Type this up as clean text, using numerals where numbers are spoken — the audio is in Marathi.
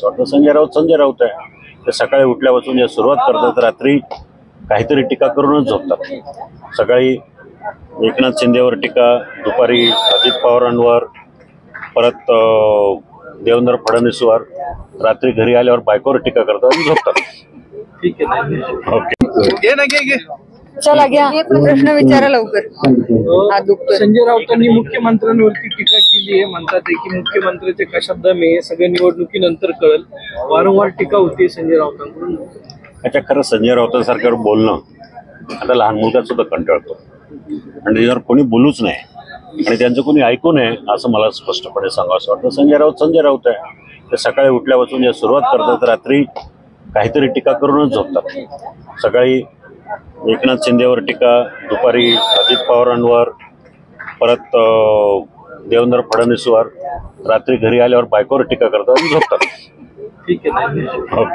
संजय राऊत आहे ते सकाळी उठल्यापासून जे सुरुवात करतात रात्री काहीतरी टीका करूनच झोपतात। सकाळी एकनाथ शिंदेवर टीका, दुपारी अजित पवारांवर, परत देवेंद्र फडणवीसवर, रात्री घरी आल्यावर बायकोवर टीका करतात आणि झोपतात। ठीक आहे, ओके चला घ्या प्रश्न विचारा लवकर। संजय राऊतांनी मुख्यमंत्र्यांवरती टीका केली आहे, म्हणतात की मुख्यमंत्र्याचे कशात दम आहे सगळ्या निवडणुकीनंतर कळेल। वारंवार टीका होती संजय राऊतांकडून। अच्छा, खरं संजय राऊतांसारख्यावर बोलणं आता लहान मुलगा सुद्धा कंटाळतो आणि त्याच्यावर कोणी बोलूच नाही आणि त्यांचं कोणी ऐकू नये असं मला स्पष्टपणे सांगावं वाटतं। संजय राऊत आहे ते सकाळी उठल्यापासून जे सुरुवात करतात रात्री काहीतरी टीका करूनच झोपतात। सकाळी एकनाथ शिंदेवर टीका, दुपारी अजित पवारांवर, परत देवेंद्र फडणवीसवर, रात्री घरी आल्यावर बायकोवर टीका करतात आणि झोपतात। ठीक आहे, ओके।